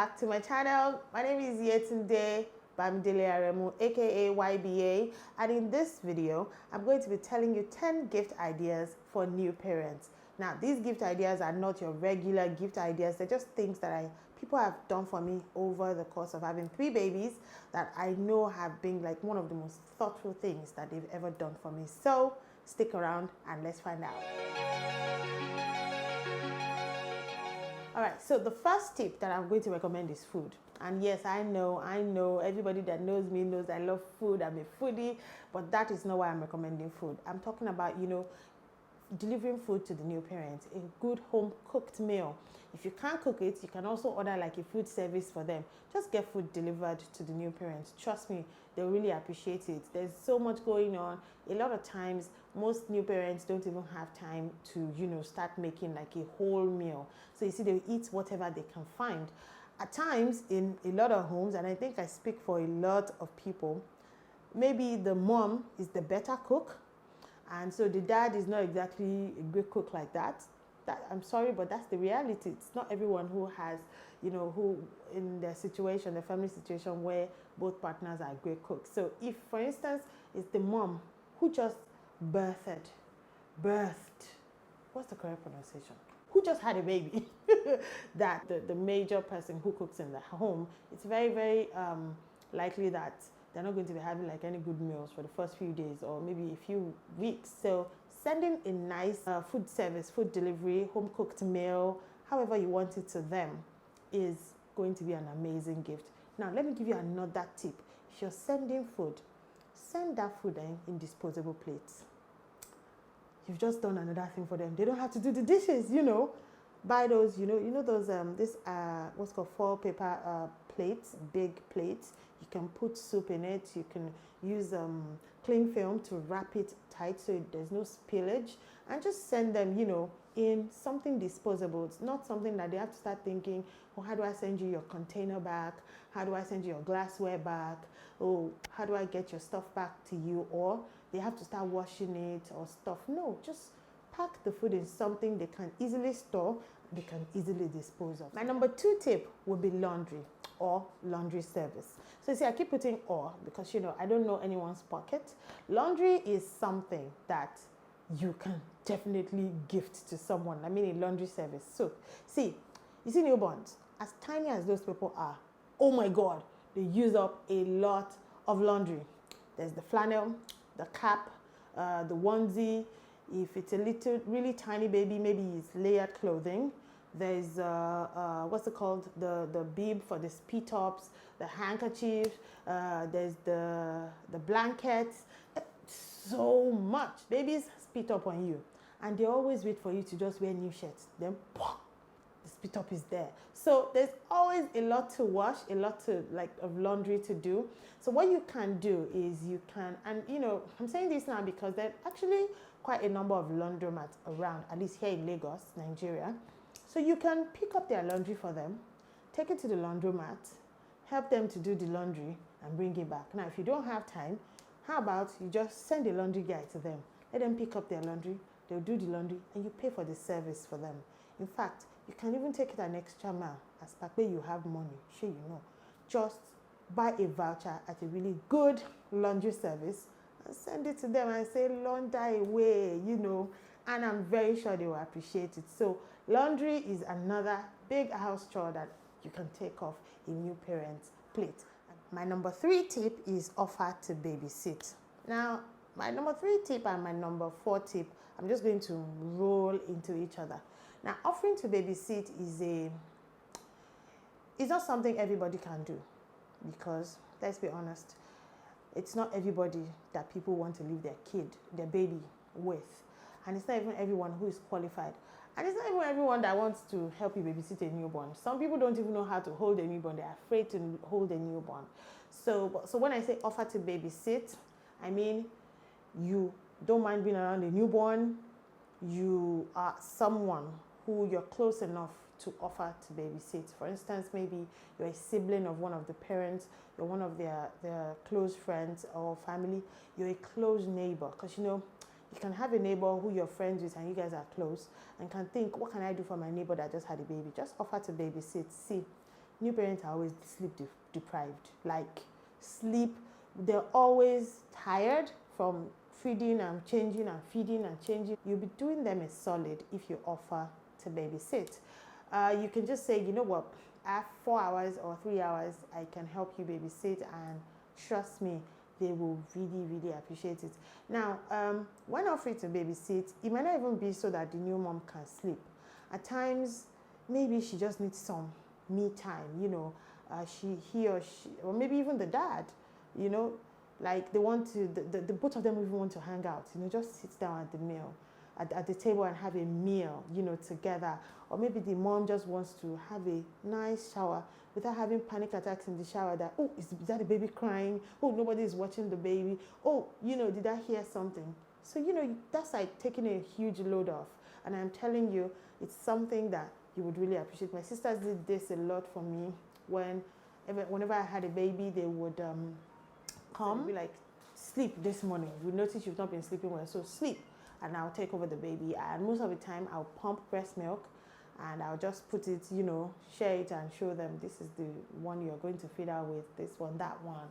back to my channel. My name is Yetunde Bamidele Aremu, aka YBA, and in this video I'm going to be telling you 10 gift ideas for new parents. Now these gift ideas are not your regular gift ideas, they're just things that people have done for me over the course of having 3 babies that I know have been like one of the most thoughtful things that they've ever done for me. So stick around and let's find out. All right, so the first tip that I'm going to recommend is food. And yes, I know, everybody that knows me knows I love food, I'm a foodie, but that is not why I'm recommending food. I'm talking about, delivering food to the new parents, a good home cooked meal. If you can't cook it, you can also order like a food service for them. Just get food delivered to the new parents. Trust me, they'll really appreciate it. There's so much going on. A lot of times, most new parents don't even have time to, start making like a whole meal. So you see, they'll eat whatever they can find. At times, in a lot of homes, and I think I speak for a lot of people, maybe the mom is the better cook, and so the dad is not exactly a great cook like that. I'm sorry, but that's the reality. It's not everyone who has, who in their situation, the family situation where both partners are great cooks. So if, for instance, it's the mom who just birthed, what's the correct pronunciation? Who just had a baby, that the major person who cooks in the home, it's very, very likely that they're not going to be having like any good meals for the first few days or maybe a few weeks. So sending a nice food service, food delivery, home cooked meal, however you want it to them, is going to be an amazing gift. Now, let me give you another tip. If you're sending food, send that food in disposable plates. You've just done another thing for them. They don't have to do the dishes, Buy those, those, what's called foil paper plates, big plates. You can put soup in it. You can use cling film to wrap it tight so there's no spillage. And just send them, in something disposable. It's not something that they have to start thinking, oh, how do I send you your container back? How do I send you your glassware back? Oh, how do I get your stuff back to you? Or they have to start washing it or stuff. No, just pack the food in something they can easily store, they can easily dispose of. My number 2 tip would be laundry or laundry service. So you see, I keep putting or because, I don't know anyone's pocket. Laundry is something that you can definitely gift to someone. I mean, a laundry service. So, see, you see newborns, as tiny as those people are, oh my God, they use up a lot of laundry. There's the flannel, the cap, the onesie. If it's a little, really tiny baby, maybe it's layered clothing. There's, what's it called? The bib for the spit tops, the handkerchief, there's the blankets. So much. Babies spit up on you. And they always wait for you to just wear new shirts. Then, the spit up is there. So there's always a lot to wash, a lot of laundry to do. So what you can do is you can, and I'm saying this now because there's actually quite a number of laundromats around, at least here in Lagos, Nigeria. So you can pick up their laundry for them, take it to the laundromat, help them to do the laundry and bring it back. Now, if you don't have time, how about you just send a laundry guy to them, let them pick up their laundry, they'll do the laundry and you pay for the service for them. In fact, you can even take it an extra mile as per where you have money, sure just buy a voucher at a really good laundry service and send it to them and say launder away, and I'm very sure they will appreciate it. So laundry is another big house chore that you can take off a new parent's plate. My number 3 tip is offer to babysit. Now, my number 3 tip and my number 4 tip, I'm just going to roll into each other. Now, offering to babysit is not something everybody can do because, let's be honest, it's not everybody that people want to leave their baby with. And it's not even everyone who is qualified. And it's not even everyone that wants to help you babysit a newborn. Some people don't even know how to hold a newborn. They're afraid to hold a newborn. So when I say offer to babysit, I mean you don't mind being around a newborn. You are someone who you're close enough to offer to babysit. For instance, maybe you're a sibling of one of the parents, you're one of their close friends or family, you're a close neighbor. Because you can have a neighbor who you're friends with and you guys are close and can think, what can I do for my neighbor that just had a baby? Just offer to babysit. See, new parents are always sleep deprived. Like sleep, they're always tired from feeding and changing and feeding and changing. You'll be doing them a solid if you offer to babysit. You can just say, you know what, I have 4 hours or 3 hours, I can help you babysit, and trust me, they will really, really appreciate it. Now, when offering to babysit, it might not even be so that the new mom can sleep. At times, maybe she just needs some me time, you know, he or she, or maybe even the dad, you know, like they want to, the both of them even want to hang out, you know, just sit down at the meal, at the table and have a meal, you know, together. Or maybe the mom just wants to have a nice shower without having panic attacks in the shower that, oh, is that the baby crying? Oh, nobody is watching the baby. Oh, you know, did I hear something? So, you know, that's like taking a huge load off. And I'm telling you, it's something that you would really appreciate. My sisters did this a lot for me. Whenever I had a baby, they would come, be like, sleep this morning. We notice you've not been sleeping well, so sleep. And I'll take over the baby. And most of the time, I'll pump breast milk. And I'll just put it, you know, share it and show them this is the one you're going to feed out with, this one, that one.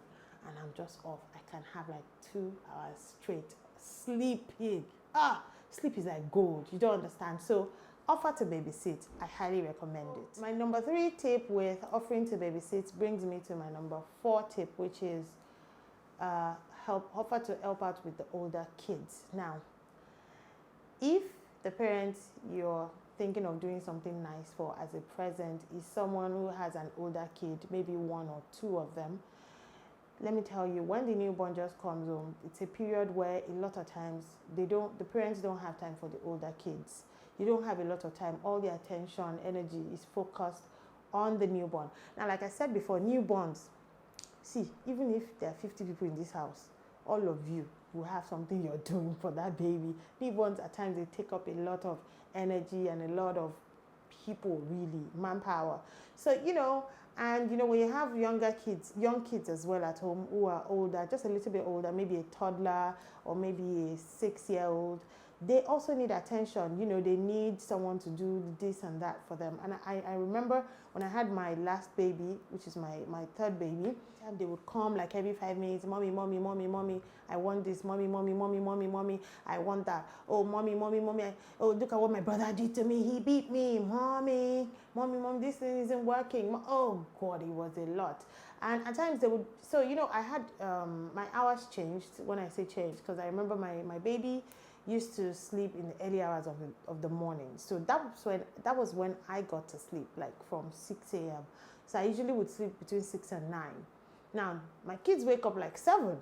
And I'm just off. I can have like 2 hours straight sleeping. Sleep is like gold. You don't understand. So offer to babysit. I highly recommend it. My number 3 tip with offering to babysit brings me to my number 4 tip, which is offer to help out with the older kids. Now, if the parents you're thinking of doing something nice for as a present is someone who has an older kid, maybe 1 or 2 of them, let me tell you, when the newborn just comes home, it's a period where a lot of times the parents don't have time for the older kids. You don't have a lot of time. All the attention, energy is focused on the newborn. Now, like I said before, newborns, see, even if there are 50 people in this house, all of you will have something you're doing for that baby. Newborns, at times, they take up a lot of energy and a lot of people, really, manpower. So, you know, and you know, when you have young kids as well at home who are older, just a little bit older, maybe a toddler or maybe a 6-year-old, they also need attention. You know, they need someone to do this and that for them. And I remember when I had my last baby, which is my 3rd baby, and they would come like every 5 minutes, mommy, mommy, mommy, mommy, I want this, mommy, mommy, mommy, mommy, mommy, I want that. Oh, mommy, mommy, mommy, oh, look at what my brother did to me. He beat me, mommy, mommy, mommy, this thing isn't working. Oh God, it was a lot. And at times they would, so, you know, I had, my hours changed. When I say changed, because I remember my baby used to sleep in the early hours of the morning. So that was when I got to sleep, like from 6 a.m. So I usually would sleep between 6 and 9. Now, my kids wake up like 7,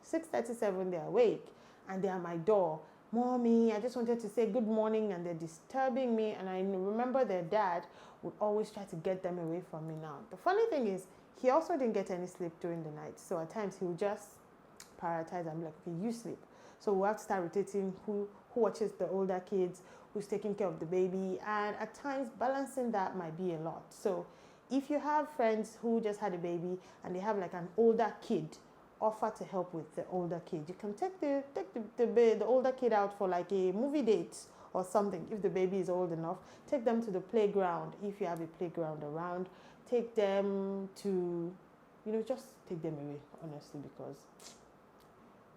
6:37, they're awake, and they're at my door. Mommy, I just wanted to say good morning, and they're disturbing me. And I remember their dad would always try to get them away from me. Now, the funny thing is, he also didn't get any sleep during the night. So at times he would just prioritize and be like, okay, you sleep. So we'll have to start rotating who watches the older kids, who's taking care of the baby. And at times, balancing that might be a lot. So if you have friends who just had a baby and they have like an older kid, offer to help with the older kid. You can take the older kid out for like a movie date or something. If the baby is old enough, take them to the playground. If you have a playground around, take them to, you know, just take them away, honestly, because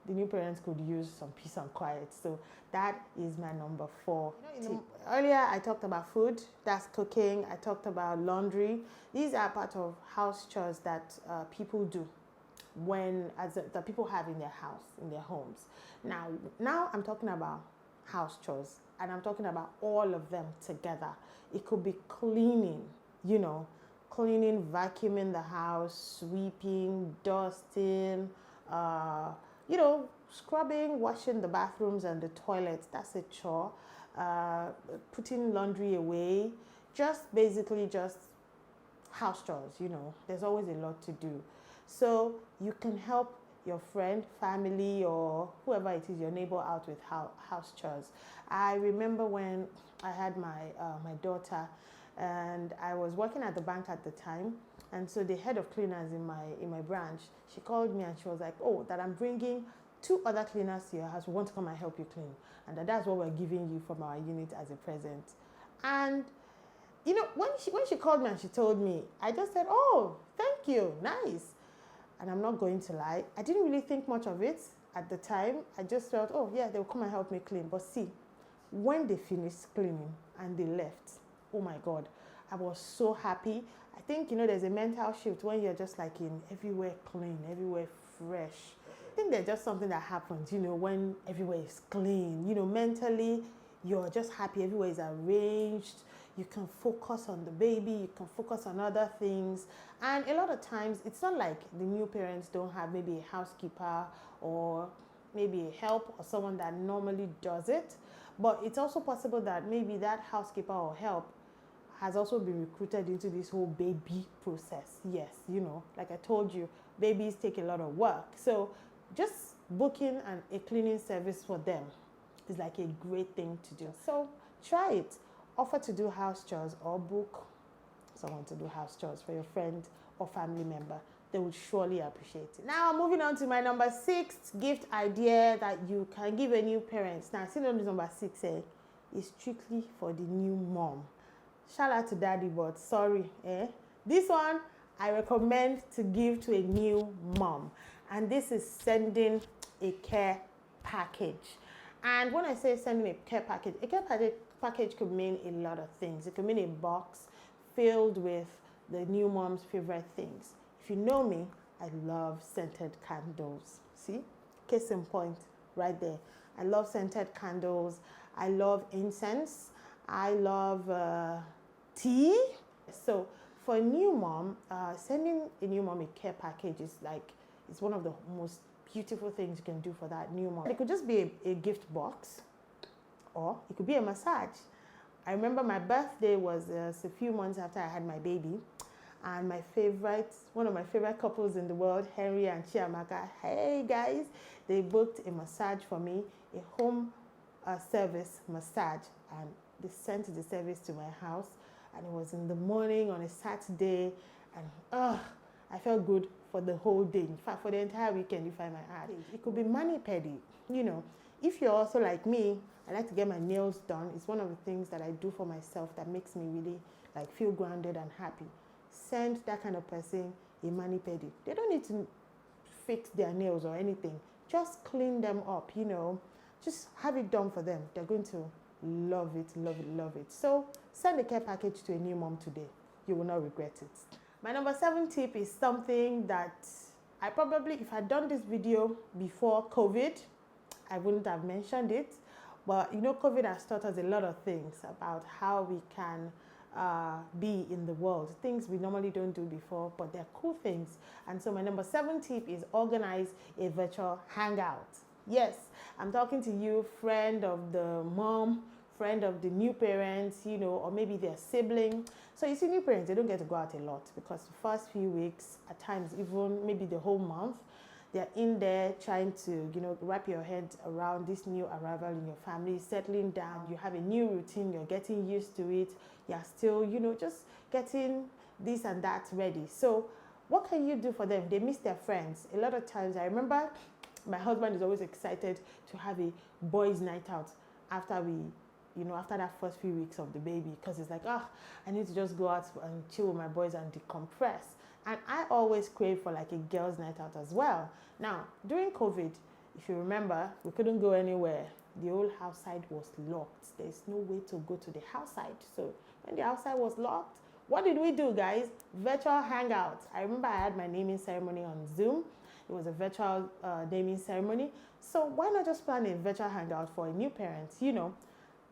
the new parents could use some peace and quiet. So that is my number 4 tip. Earlier I talked about food, that's cooking. I talked about laundry. These are part of house chores that people do that people have in their house, in their homes. Now I'm talking about house chores, and I'm talking about all of them together. It could be cleaning, you know, cleaning, vacuuming the house, sweeping, dusting, you know, scrubbing, washing the bathrooms and the toilets. That's a chore. Putting laundry away, basically just house chores, you know. There's always a lot to do. So you can help your friend, family, or whoever it is, your neighbor, out with house chores. I remember when I had my daughter, and I was working at the bank at the time, and so the head of cleaners in my branch, she called me and she was like, oh, that I'm bringing 2 other cleaners to your house. We want to come and help you clean, and that's what we're giving you from our unit as a present. And you know, when she called me and she told me, I just said, oh, thank you, nice. And I'm not going to lie, I didn't really think much of it at the time. I just felt, oh yeah, they'll come and help me clean. But see, when they finished cleaning and they left, oh my God, I was so happy. I think, you know, there's a mental shift when you're just like in everywhere clean, everywhere fresh. I think there's just something that happens, you know, when everywhere is clean, you know, mentally, you're just happy, everywhere is arranged. You can focus on the baby, you can focus on other things. And a lot of times, it's not like the new parents don't have maybe a housekeeper or maybe a help or someone that normally does it. But it's also possible that maybe that housekeeper or help has also been recruited into this whole baby process. Yes, you know, like I told you, babies take a lot of work. So just booking a cleaning service for them is like a great thing to do. So try it. Offer to do house chores or book someone to do house chores for your friend or family member. They would surely appreciate it. Now, moving on to my number 6 gift idea that you can give a new parent. Now, see, number 6 is strictly for the new mom. Shout out to daddy, but sorry, this one I recommend to give to a new mom. And this is sending a care package. And when I say sending a care package could mean a lot of things. It could mean a box filled with the new mom's favorite things. If you know me, I love scented candles. See? Case in point, right there. I love scented candles. I love incense. I love tea. So for a new mom, sending a new mom a care package is like, it's one of the most beautiful things you can do for that new mom. It could just be a gift box, or it could be a massage. I remember my birthday was a few months after I had my baby, and one of my favorite couples in the world, Henry and Chiamaka, hey guys, they booked a massage for me, a home service massage, and they sent the service to my house, and it was in the morning on a Saturday, and I felt good for the whole day. In fact, for the entire weekend, if I might add. It could be mani-pedi, you know. If you're also like me, I like to get my nails done. It's one of the things that I do for myself that makes me really like feel grounded and happy. Send that kind of person a mani-pedi. They don't need to fix their nails or anything. Just clean them up, you know. Just have it done for them. They're going to love it, love it, love it. So send a care package to a new mom today. You will not regret it. My number 7 tip is something that I probably, if I'd done this video before COVID, I wouldn't have mentioned it. But you know, COVID has taught us a lot of things about how we can be in the world. Things we normally don't do before, but they're cool things. And so my number 7 tip is organize a virtual hangout. Yes, I'm talking to you, friend of the mom, friend of the new parents, you know, or maybe their sibling. So you see, new parents, they don't get to go out a lot because the first few weeks, at times even maybe the whole month, they're in there trying to, you know, wrap your head around this new arrival in your family, settling down. You have a new routine, you're getting used to it. You're still, you know, just getting this and that ready. So what can you do for them? They miss their friends. A lot of times, I remember my husband is always excited to have a boys' night out after after that first few weeks of the baby, because it's like, I need to just go out and chill with my boys and decompress. And I always crave for like a girls' night out as well. Now, during COVID, if you remember, we couldn't go anywhere. The whole house side was locked. There's no way to go to the house side. So when the outside was locked, what did we do, guys? Virtual hangouts. I remember I had my naming ceremony on Zoom. It was a virtual naming ceremony. So why not just plan a virtual hangout for a new parent, you know?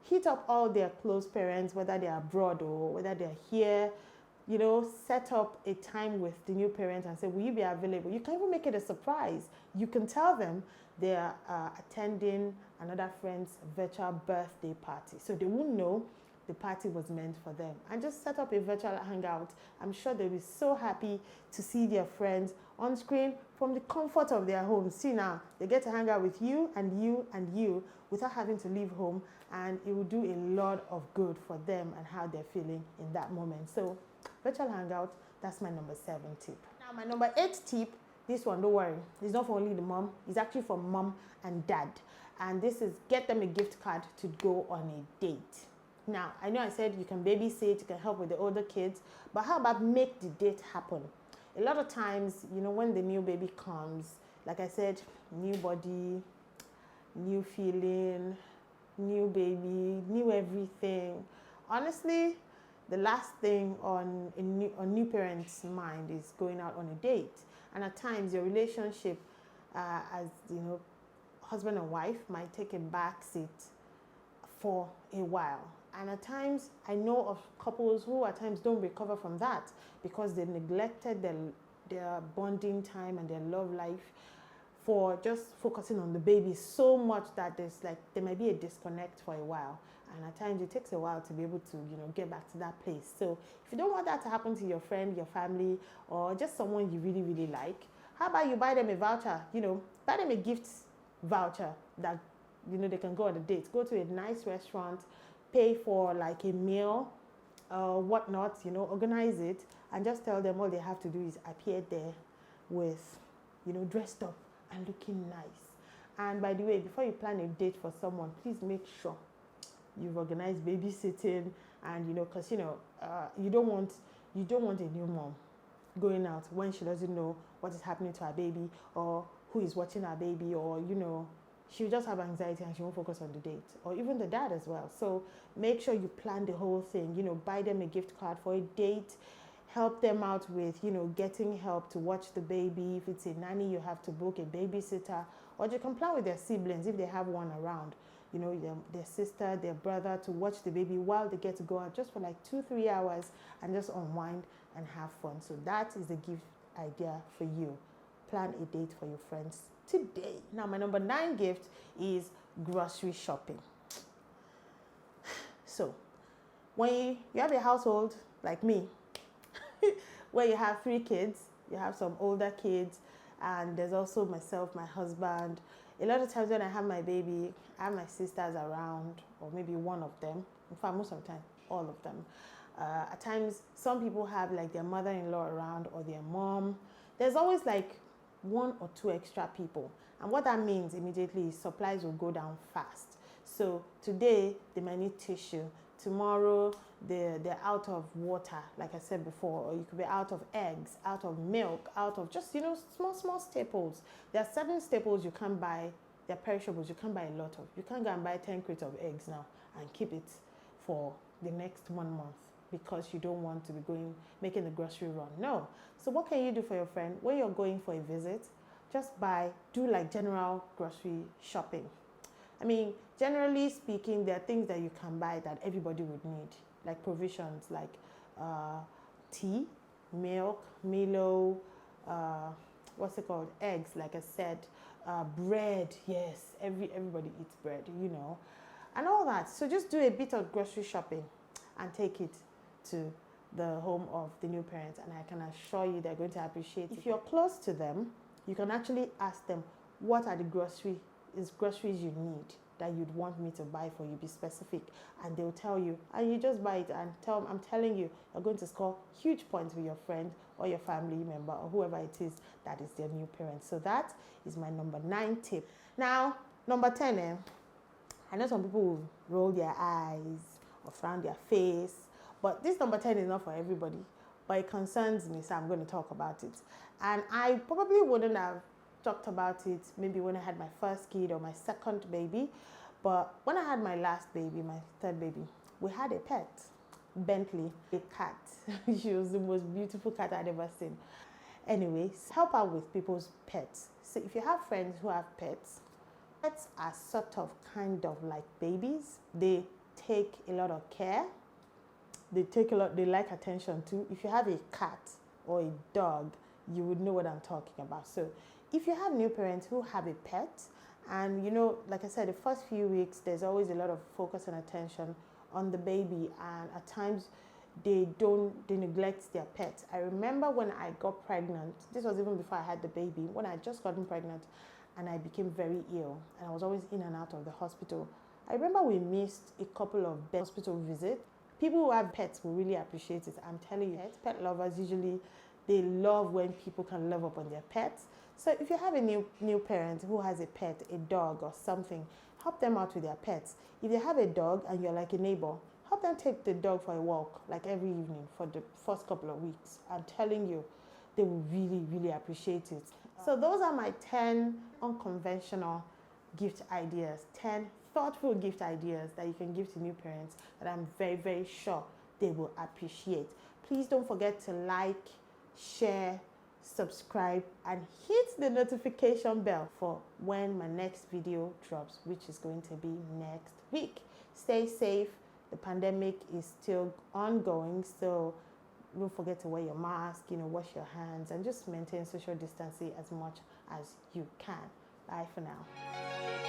Hit up all their close parents, whether they're abroad or whether they're here, you know, set up a time with the new parent and say, will you be available? You can even make it a surprise. You can tell them they're attending another friend's virtual birthday party. So they won't know the party was meant for them. And just set up a virtual hangout. I'm sure they'll be so happy to see their friends on screen from the comfort of their home. See now, they get to hang out with you and you and you without having to leave home, and it will do a lot of good for them and how they're feeling in that moment. So virtual hangout, that's my number 7 tip. Now my number 8 tip, this one, don't worry, it's not for only the mom, it's actually for mom and dad. And this is get them a gift card to go on a date. Now, I know I said you can babysit, you can help with the older kids, but how about make the date happen? A lot of times, you know, when the new baby comes, like I said, new body, new feeling, new baby, new everything. Honestly, the last thing on new parents' mind is going out on a date. And at times, your relationship as, you know, husband and wife might take a back seat for a while. And at times, I know of couples who at times don't recover from that because they neglected their bonding time and their love life for just focusing on the baby so much that there might be a disconnect for a while. And at times it takes a while to be able to, you know, get back to that place. So if you don't want that to happen to your friend, your family, or just someone you really, really like, how about you buy them a voucher, you know, buy them a gift voucher that, you know, they can go on a date, go to a nice restaurant, pay for like a meal, whatnot, you know, organize it, and just tell them all they have to do is appear there with, you know, dressed up and looking nice. And by the way, before you plan a date for someone, please make sure you've organized babysitting, and, you know, because, you know, you don't want a new mom going out when she doesn't know what is happening to her baby or who is watching her baby, or, you know, she'll just have anxiety and she won't focus on the date, or even the dad as well. So make sure you plan the whole thing, you know, buy them a gift card for a date, help them out with, you know, getting help to watch the baby. If it's a nanny, you have to book a babysitter, or you can plan with their siblings if they have one around, you know, their sister, their brother, to watch the baby while they get to go out just for like 2-3 hours and just unwind and have fun. So that is the gift idea for you. Plan a date for your friends today. Now, my number 9 gift is grocery shopping. So when you have a household like me, where you have 3 kids, you have some older kids, and there's also myself, my husband. A lot of times when I have my baby, I have my sisters around, or maybe one of them. In fact, most of the time, all of them. At times, some people have like their mother-in-law around or their mom. There's always like 1 or 2 extra people. And what that means immediately is supplies will go down fast. So today, they might need tissue. Tomorrow, they're out of water, like I said before, or you could be out of eggs, out of milk, out of just, you know, small staples. There are certain staples you can't buy, they're perishables, you can't buy a lot of. You can't go and buy 10 crates of eggs now and keep it for the next 1 month because you don't want to be making the grocery run. No. So what can you do for your friend? When you're going for a visit, just do like general grocery shopping. I mean, generally speaking, there are things that you can buy that everybody would need, like provisions, like tea, milk, Milo, what's it called? Eggs, like I said, bread. Yes, everybody eats bread, you know, and all that. So just do a bit of grocery shopping and take it to the home of the new parents, and I can assure you they're going to appreciate it. If you're close to them, you can actually ask them, what are the groceries you need that you'd want me to buy for you? Be specific, and they'll tell you, and you just buy it and tell them, I'm telling you, you're going to score huge points with your friend or your family member or whoever it is that is their new parent. So that is my number 9 tip. Now, number 10, I know some people will roll their eyes or frown their face, but this number 10 is not for everybody, but it concerns me, so I'm going to talk about it. And I probably wouldn't have talked about it maybe when I had my first kid or my second baby, but when I had my last baby, my third baby, we had a pet, Bentley, a cat. She was the most beautiful cat I'd ever seen. Anyways, help out with people's pets. So if you have friends who have pets, pets are sort of kind of like babies. They take a lot of care. They like attention too. If you have a cat or a dog, you would know what I'm talking about. So if you have new parents who have a pet, and, you know, like I said, the first few weeks, there's always a lot of focus and attention on the baby, and at times they neglect their pets. I remember when I got pregnant, this was even before I had the baby, when I had just gotten pregnant and I became very ill, and I was always in and out of the hospital. I remember we missed a couple of hospital visits. People who have pets will really appreciate it. I'm telling you, pet lovers usually, they love when people can love up on their pets. So if you have a new parent who has a pet, a dog or something, help them out with their pets. If they have a dog and you're like a neighbor, help them take the dog for a walk like every evening for the first couple of weeks. I'm telling you, they will really, really appreciate it. So those are my 10 unconventional gift ideas, 10 thoughtful gift ideas that you can give to new parents that I'm very, very sure they will appreciate. Please don't forget to like, share, subscribe, and hit the notification bell for when my next video drops, which is going to be next week. Stay safe. The pandemic is still ongoing, so don't forget to wear your mask, wash your hands, and just maintain social distancing as much as you can. Bye for now.